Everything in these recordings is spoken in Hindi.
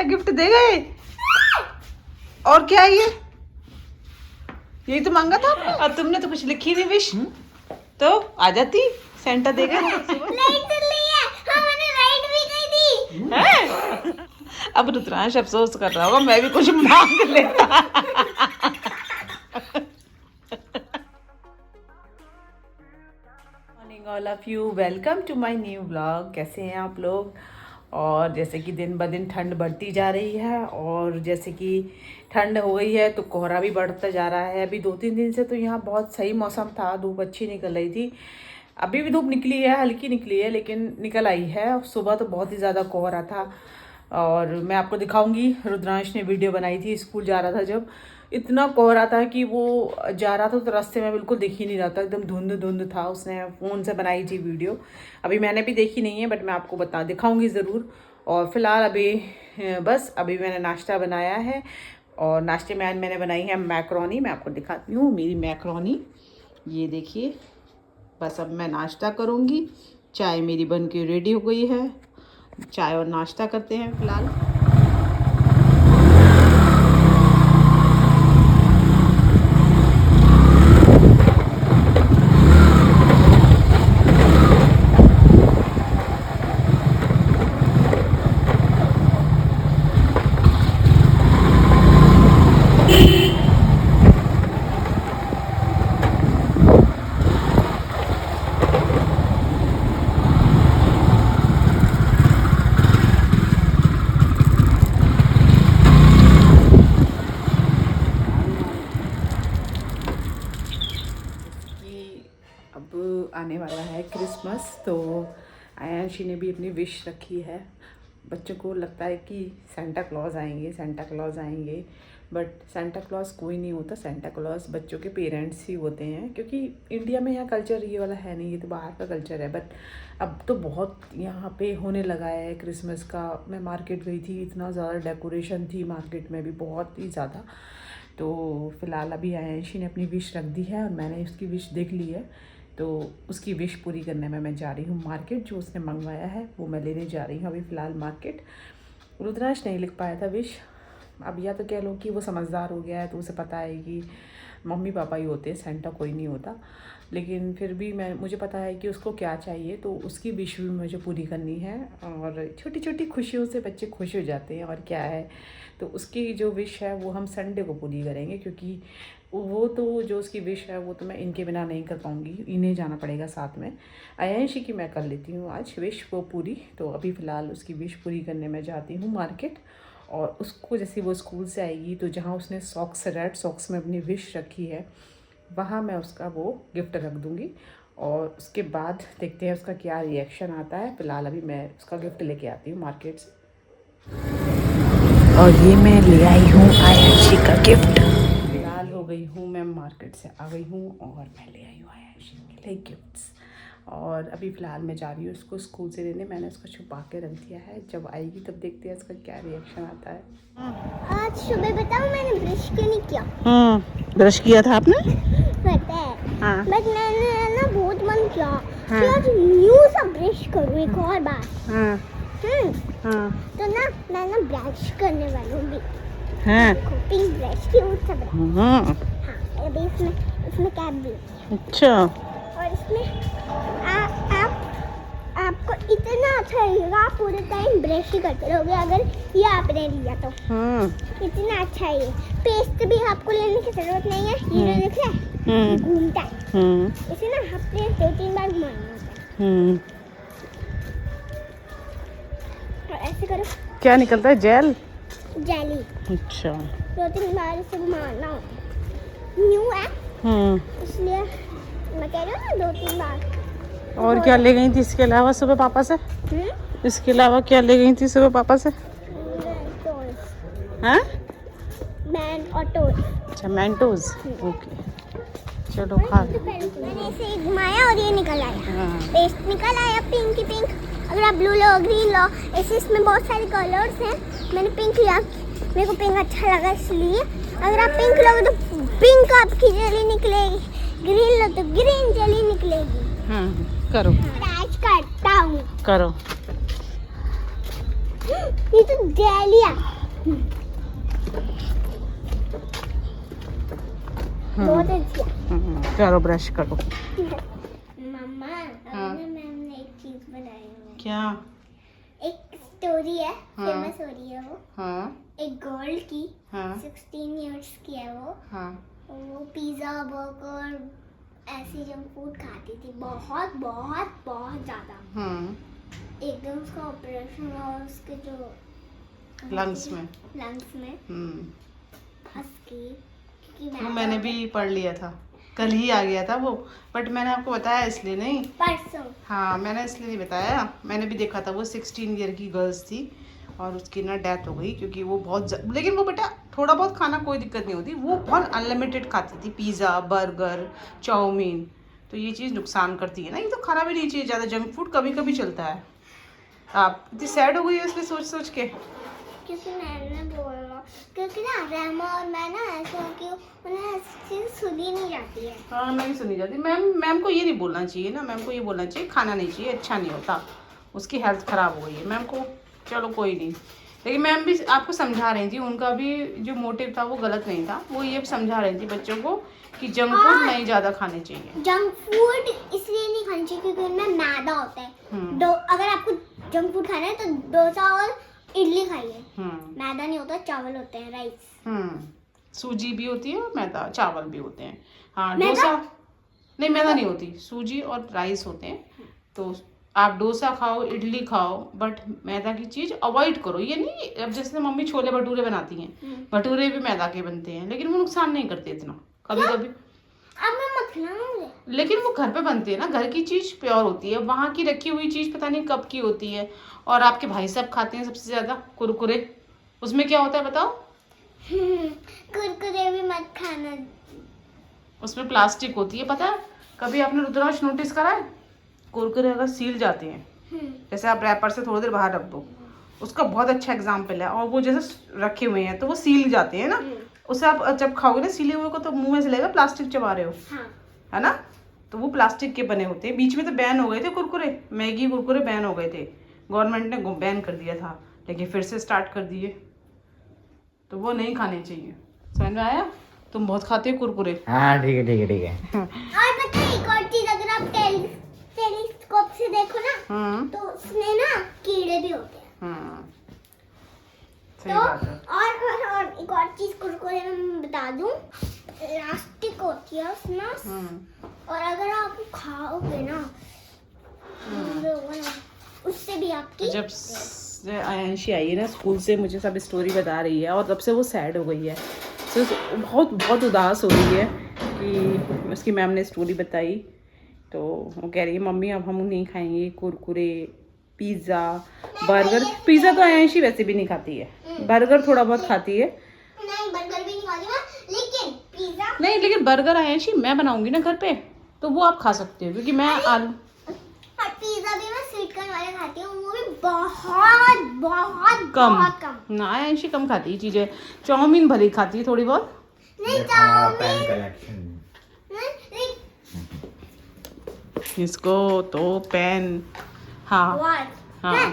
गिफ्ट दे गए। और क्या है ये? यही तो मांगा था आपने। और तुमने तो कुछ लिखी नहीं विश। तो आ जाती, सेंटा देगा। अब रुद्रांश अफसोस कर रहा होगा, मैं भी कुछ मांग लेता। Morning all of you, welcome to my new vlog. कैसे हैं आप लोग? और जैसे कि दिन ब दिन ठंड बढ़ती जा रही है, और जैसे कि ठंड हो गई है तो कोहरा भी बढ़ता जा रहा है। अभी 2-3 दिन से तो यहाँ बहुत सही मौसम था, धूप अच्छी निकल रही थी। अभी भी धूप निकली है, हल्की निकली है लेकिन निकल आई है। सुबह तो बहुत ही ज़्यादा कोहरा था, और मैं आपको दिखाऊंगी। रुद्रांश ने वीडियो बनाई थी, स्कूल जा रहा था जब, इतना कोहरा था कि वो जा रहा था तो रास्ते में बिल्कुल दिख ही नहीं रहा था, एकदम धुंध धुंध था। उसने फ़ोन से बनाई थी वीडियो, अभी मैंने भी देखी नहीं है, बट मैं आपको दिखाऊंगी ज़रूर। और फिलहाल अभी बस अभी मैंने नाश्ता बनाया है, और नाश्ते में आज मैंने बनाई है मैक्रोनी। मैं आपको दिखाती हूँ मेरी मैक्रोनी, ये देखिए। बस अब मैं नाश्ता करूँगी। चाय मेरी बन के रेडी हो गई है, चाय और नाश्ता करते हैं फिलहाल। अब आने वाला है क्रिसमस, तो आयांशी ने भी अपनी विश रखी है। बच्चों को लगता है कि सेंटा क्लॉज आएंगे, सेंटा क्लॉज आएंगे, बट सेंटा क्लॉज कोई नहीं होता। सेंटा क्लॉज बच्चों के पेरेंट्स ही होते हैं, क्योंकि इंडिया में यहाँ कल्चर ये वाला है नहीं, ये तो बाहर का कल्चर है। बट अब तो बहुत यहाँ पे होने लगा है क्रिसमस का। मैं मार्केट गई थी, इतना ज़्यादा डेकोरेशन थी मार्केट में भी, बहुत ही ज़्यादा। तो फिलहाल अभी आयांशी ने अपनी विश रख दी है और मैंने उसकी विश देख ली है, तो उसकी विश पूरी करने में मैं जा रही हूँ मार्केट। जो उसने मंगवाया है वो मैं लेने जा रही हूँ अभी फ़िलहाल मार्केट। रुद्रांश नहीं लिख पाया था विश। अब या तो कह लो कि वो समझदार हो गया है, तो उसे पता है कि मम्मी पापा ही होते हैं, सेंटा कोई नहीं होता। लेकिन फिर भी मुझे पता है कि उसको क्या चाहिए, तो उसकी विश भी मुझे पूरी करनी है। और छोटी छोटी खुशियों से बच्चे खुश हो जाते हैं, और क्या है। तो उसकी जो विश है वो हम संडे को पूरी करेंगे, क्योंकि वो तो जो उसकी विश है वो तो मैं इनके बिना नहीं कर पाऊँगी, इन्हें जाना पड़ेगा साथ में। आयांशी की मैं कर लेती हूँ आज विश वो पूरी। तो अभी फ़िलहाल उसकी विश पूरी करने में जाती हूँ मार्केट। और उसको जैसे वो स्कूल से आएगी, तो जहाँ उसने सॉक्स, रेड सॉक्स में अपनी विश रखी है, वहाँ मैं उसका वो गिफ्ट रख दूँगी। और उसके बाद देखते हैं उसका क्या रिएक्शन आता है। फ़िलहाल अभी मैं उसका गिफ्ट लेके आती हूँ मार्केट से। और ये मैं ले आई हूँ आयांशी का गिफ्ट। फिलहाल हो गई हूँ, मैं मार्केट से आ गई हूँ और मैं ले आई हूँ आयांशी के लिए गिफ्ट्स। और अभी फ़िलहाल मैं जा रही हूँ उसको स्कूल से लेने। मैंने उसको छुपा के रख दिया है, जब आएगी तब देखते हैं उसका क्या रिएक्शन आता है। आज सुबह बताऊँ मैंने ब्रश क्यों नहीं किया? ब्रश किया था आपने? पता है। हाँ। बट मैंने ना बहुत मन किया हाँ। कि आज न्यू सा ब्रश करूँ एक और बार। हाँ। हाँ। तो ना मैं ना ब्रश करने वाली हूँ। हाँ। पिंक ब्रश की ऊँट सा ब्रश। हाँ, अभी इसमें कैप भी। अच्छा। और इसमें आपको इतना अच्छा लगेगा, आप पूरे टाइम ब्रश ही करते रहोगे अगर ये आपने लिया तो। इतना अच्छा है ये। पेस्ट भी आपको लेने की जरूरत नहीं है, ये देख रहे हैं घूमता है। इसे ना हफ्ते 2-3 बार घुमाना होता है। और ऐसे करो। क्या निकलता है? जेल? जेली। अच्छा। 2-3 बार इसे घुमाना होता है। न्यू है इसलिए मैं कह रही हूँ ना 2-3 बार। और क्या ले गई थी इसके अलावा सुबह पापा से? इसके अलावा क्या ले गई थी सुबह पापा से? हाँ? मैन और टॉयज। अच्छा, मैंटोज। ओके, चलो खा। मैंने इसे घुमाया और ये निकल आया। पेस्ट निकल आया पिंक की पिंक। अगर आप ब्लू लो, ग्रीन लो, ऐसे इसमें बहुत सारे कलर्स हैं। मैंने पिंक लिया, मेरे को पिंक अच्छा लगा इसलिए। अगर आप पिंक लोगे तो पिंक आपकी जेली निकलेगी, ग्रीन लो तो ग्रीन जेली निकलेगी। हाँ, करो। आज करता हूँ। करो। ये तो जेली है। बहुत अच्छी है। चलो ब्रश करो। मम्मा अभी मैम ने एक चीज बनाई है। क्या? एक स्टोरी है, हाँ। फेमस हो रही है वो। हाँ एक गर्ल की, हाँ 16 इयर्स की है वो। हाँ वो पिज्जा बर्गर ऐसी जंक फूड खाती थी, बहुत बहुत बहुत ज्यादा। एकदम उसका ऑपरेशन हुआ उसके जो लंग्स में। फंस गई क्योंकि वो मैंने भी पढ़ लिया था, कल ही आ गया था वो, बट मैंने आपको बताया इसलिए नहीं। परसों। हाँ मैंने इसलिए नहीं बताया, मैंने भी देखा था। वो 16 ईयर की गर्ल्स थी और उसकी ना डेथ हो गई क्योंकि वो लेकिन वो बेटा थोड़ा बहुत खाना कोई दिक्कत नहीं होती, वो बहुत अनलिमिटेड खाती थी, पिज़्ज़ा बर्गर चाउमीन। तो ये चीज़ नुकसान करती है ना, ये तो खाना भी नहीं चाहिए ज़्यादा, जंक फूड कभी कभी चलता है। आप इतनी सैड हो गई है इसलिए सोच सोच के? क्योंकि मैंने बोला, क्योंकि ना रहमा और मैं ना ऐसा कि उन्हें ऐसी चीज़ सुनी नहीं जाती है। हाँ नहीं सुनी जाती। मैम को ये नहीं बोलना चाहिए ना, मैम को ये बोलना चाहिए खाना नहीं चाहिए, अच्छा नहीं होता, उसकी हेल्थ ख़राब हो गई है मैम को। चलो कोई नहीं, लेकिन मैम भी आपको समझा रही थी, उनका भी जो मोटिव था वो गलत नहीं था। वो ये समझा रही थी बच्चों को कि जंक फूड नहीं ज़्यादा खाने चाहिए। जंक फूड इसलिए नहीं खानी चाहिए क्योंकि उनमें मैदा होता है। अगर आपको जंक फूड खाना है तो डोसा और इडली खाइए। मैदा नहीं होता, चावल होते हैं, राइस। सूजी भी होती है और मैदा चावल भी होते हैं। हाँ डोसा नहीं, मैदा नहीं होती, सूजी और राइस होते हैं। तो आप डोसा खाओ इडली खाओ, बट मैदा की चीज़ अवॉइड करो। ये नहीं, अब जैसे मम्मी छोले भटूरे बनाती हैं, भटूरे भी मैदा के बनते हैं, लेकिन वो नुकसान नहीं करते इतना, कभी कभी। अब मैं मत खिलाऊंगी। लेकिन वो घर पे बनते हैं ना, घर की चीज़ प्योर होती है, वहाँ की रखी हुई चीज़ पता नहीं कब की होती है। और आपके भाई साहब खाते हैं सबसे ज़्यादा कुरकुरे, उसमें क्या होता है बताओ? कुरकुरे भी मत खाना, उसमें प्लास्टिक होती है, पता है? कभी आपने रुद्राक्ष नोटिस करा है? कुरकुरे अगर सील जाते हैं, जैसे आप रैपर से थोड़ी देर बाहर रख दो, उसका बहुत अच्छा एग्जाम्पल है। और वो जैसे रखे हुए हैं तो वो सील जाते हैं ना, उसे आप जब खाओगे ना सीले हुए को तो मुंह में से लगेगा प्लास्टिक चबा रहे हो। हाँ। है ना? तो वो प्लास्टिक के बने होते हैं। बीच में तो बैन हो गए थे कुरकुरे, मैगी कुरकुरे बैन हो गए थे, गवर्नमेंट ने बैन कर दिया था, लेकिन फिर से स्टार्ट कर दिए। तो वो नहीं खाने चाहिए, समझ में आया? तुम बहुत खाते हो कुरकुरे। हाँ ठीक है ठीक है ठीक है। और पता है एक और चीज, अगर आप टेलीस्कोप से देखो ना तो उसमें ना कीड़े भी होते हैं। सही बात है। और एक और चीज कुरकुरे में मैं बता दूं, प्लास्टिक होती है उसमें, और अगर आप खाओगे ना उससे भी आपकी, जब आयांशी आई है ना स्कूल से, मुझे सब स्टोरी बता रही है और तब से वो सैड हो गई है, तो बहुत बहुत उदास हो रही है कि उसकी मैम ने स्टोरी बताई। तो वो कह रही है मम्मी अब हम नहीं खाएंगे कुरकुरे पिज़्ज़ा बर्गर। पिज़्ज़ा तो आयांशी वैसे भी नहीं खाती है, बर्गर थोड़ा बहुत खाती है। नहीं बर्गर भी नहीं खाती मैं, लेकिन पिज़्ज़ा नहीं, लेकिन बर्गर आयांशी मैं बनाऊंगी ना घर पे तो वो आप खा सकते हो, क्योंकि मैं आलू और पिज़्ज़ा भी मैं स्वीट कॉर्न वाले खाती हूँ, वो भी बहुत बहुत कम। बहुत कम। ना आयांशी कम खाती है चीज़ें, चाउमीन भले ही खाती है थोड़ी बहुत। नहीं पेन कलेक्शन। इसको तो पेन, हाँ हाँ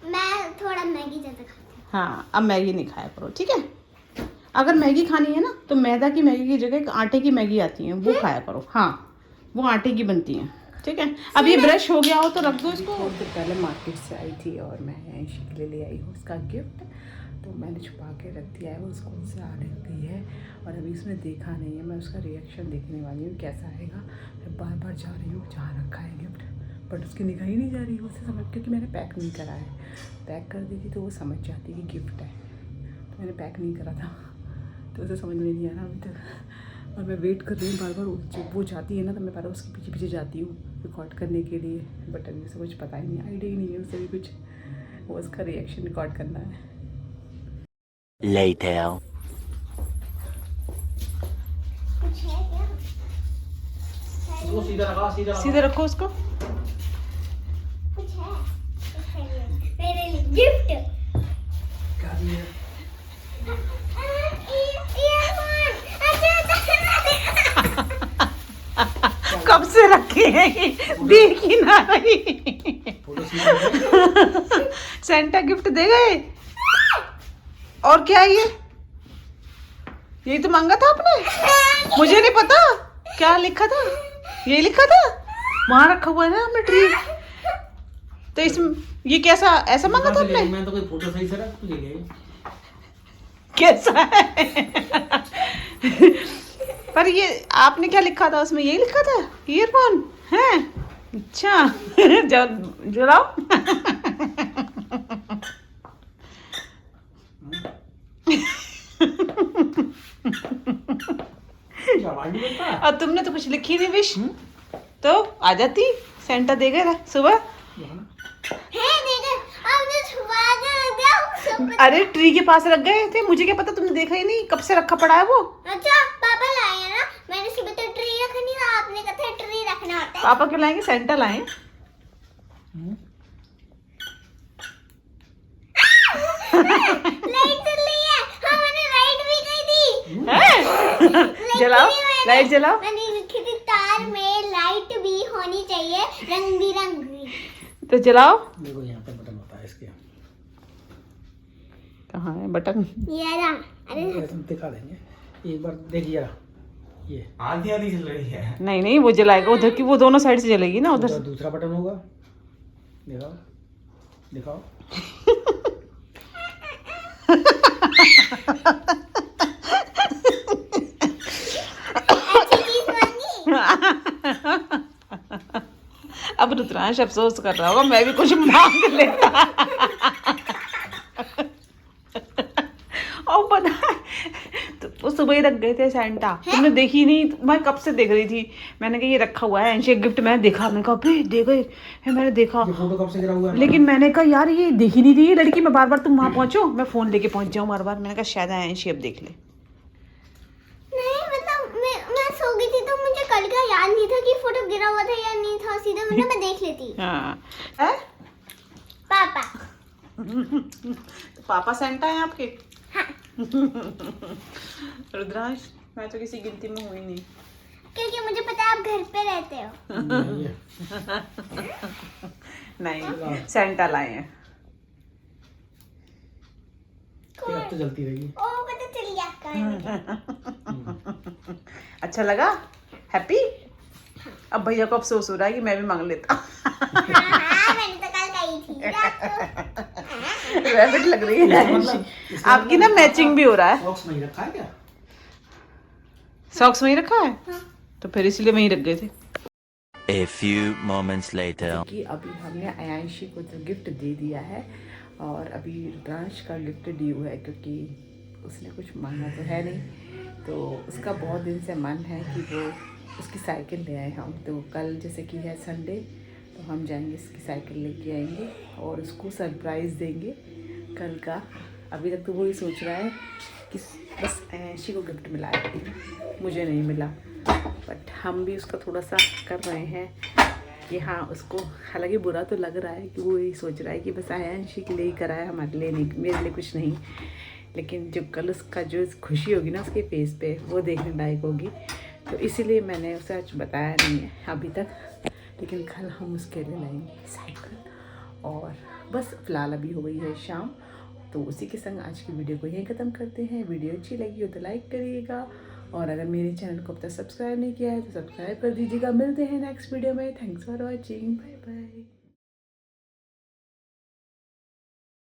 मैं थोड़ा मैगी ज़्यादा खाती हूँ। हाँ, अब मैगी नहीं खाया करो, ठीक है? अगर मैगी खानी है ना तो मैदा की मैगी की जगह एक आटे की मैगी आती है, वो खाया करो। हाँ वो आटे की बनती है, ठीक है? अब ये ब्रश हो गया हो तो रख दो इसको। बहुत देर पहले मार्केट से आई थी और मैं आयांशी के लिए ले आई हूँ उसका गिफ्ट, तो मैंने छुपा के रख दिया है। वो स्कूल से आ रही है और अभी उसने देखा नहीं है, मैं उसका रिएक्शन देखने वाली हूँ कैसा आएगा। मैं बार बार जा रही हूँ जहाँ रखा है गिफ्ट, बट उसकी निगाह ही नहीं जा रही है उससे समझ, क्योंकि मैंने पैक नहीं करा है। पैक कर देती तो वो समझ जाती कि गिफ्ट है, तो मैंने पैक नहीं करा था तो उसे समझ में नहीं आ रहा अभी तक। और मैं वेट कर रही हूँ बार बार, जब वो जाती है ना तो मैं बार बार उसके पीछे पीछे जाती हूँ रिकॉर्ड करने के लिए, बट अभी उसे कुछ पता ही नहीं, आइडिया ही नहीं है उसे भी कुछ, वो उसका रिएक्शन रिकॉर्ड करना है। Later. कुछ है क्या? सीधे रखो उसको। कुछ है मेरे लिए गिफ्ट। कब से रखे हैं ये, देख ही ना रही। सेंटा गिफ्ट दे गए? और क्या है ये? यही तो मांगा था आपने, मुझे नहीं पता क्या लिखा था। यही लिखा था, वहां रखा हुआ है ना हमने ट्री। तो इसमें ये कैसा ऐसा मांगा था आपने? मैं तो कोई फोटो सही से रख ले गए। कैसा है? पर ये आपने क्या लिखा था उसमें? यही लिखा था ईयरफोन है। अच्छा जलाओ। और तुमने तो कुछ लिखी नहीं विश, तो आ जाती सेंटा देगा सुबह। अरे ट्री के पास रख गए थे, मुझे क्या पता, तुमने देखा ही नहीं, कब से रखा पड़ा है वो। अच्छा पापा लाए हैं ना, मैंने सुबह तो ट्री रखनी था, आपने कहा था ट्री रखना होता है। पापा क्यों लाएंगे, सेंटा लाए। लाइट चल रही है। हाँ मैंने लाइट भी गई थी। जलाओ लाइट जलाओ। मैंने लिखी थी तार में लाइट भी होनी चाहिए रंग बिरंगी। तो जलाओ। देखो यहाँ पे बटन होता है इसके। कहाँ है बटन? ये रहा। अरे हम दिखा देंगे एक बार, देखिए जरा ये आधी आधी चल रही है। नहीं नहीं, वो जलाएगा उधर की, वो दोनों साइड से जलेगी ना उधर से। दूसरा बटन होगा, दिखाओ दिखाओ। अच्छी चीज मांगी। अब रुद्रांश अफसोस कर रहा होगा, मैं भी कुछ मांग लेता। और पता है तो वो सुबह ही रख गए थे सेंटा, तुमने देखी नहीं? मैं कब से देख रही थी, मैंने कहा ये रखा हुआ है एंशी गिफ्ट। मैंने देखा, मैंने कहा अबे दे गए है, मैंने देखा ये फोटो कब से गिरा हुआ है? लेकिन मैंने कहा यार ये देखी नहीं थी ये लड़की। मैं बार बार तुम वहां पहुंचो, मैं फोन लेके पहुंच जाऊं बार बार। मैंने कहा शायद एंशी अब देख ले। नहीं मतलब मैं सो गई थी तो मुझे कल का याद नहीं था कि फोटो गिरा हुआ था या नहीं था, सीधा मैं देख लेती। हाँ है? पापा तो पापा सेंटा है आपके? हाँ। रुद्रांश मैं तो किसी गिनती में हुई नहीं, क्योंकि मुझे पता है आप घर पे रहते हो। नहीं है। नहीं सेंटा लाए हैं। ये अब तो जलती रहेगी। ओ पता चल गया कहाँ है। अच्छा लगा? हैप्पी? अब भैया को अफसोस हो रहा है कि मैं भी मांग लेता। हाँ मैंने तो कल गई थी रात को। रैबिट लग रही है आपकी ना, मैचिंग भी हो रहा है। बॉक्स में ही रखा है क्या? सॉक्स वहीं रखा है? तो फिर इसलिए वहीं रख गए थे। A few moments later. कि अभी हमने आयांशी को तो गिफ्ट दे दिया है और अभी रुद्रांश का गिफ्ट ड्यू है, क्योंकि उसने कुछ मांगा तो है नहीं, तो उसका बहुत दिन से मन है कि वो उसकी साइकिल ले आए हम। तो कल जैसे कि है संडे, तो हम जाएंगे इसकी साइकिल लेके आएंगे और उसको सरप्राइज़ देंगे कल का। अभी तक तो वो ही सोच रहा है कि बस आयांशी को गिफ्ट मिला है, मुझे नहीं मिला। बट हम भी उसका थोड़ा सा कर रहे हैं कि हाँ उसको, हालांकि बुरा तो लग रहा है कि वो यही सोच रहा है कि बस आयांशी के लिए ही कराया, हमारे लिए नहीं, मेरे लिए कुछ नहीं। लेकिन जब कल उसका जो खुशी होगी ना उसके फेस पे, वो देखने लायक होगी। तो इसीलिए मैंने उसे आज बताया नहीं है अभी तक, लेकिन कल हम उसके लिए लाएंगे साइकिल। और बस फ़िलहाल अभी हो गई है शाम, तो उसी के संग आज की वीडियो को यहीं ख़त्म करते हैं। वीडियो अच्छी लगी हो तो लाइक करिएगा, और अगर मेरे चैनल को अब तक सब्सक्राइब नहीं किया है तो सब्सक्राइब कर दीजिएगा। मिलते हैं नेक्स्ट वीडियो में। Thanks for watching, bye bye.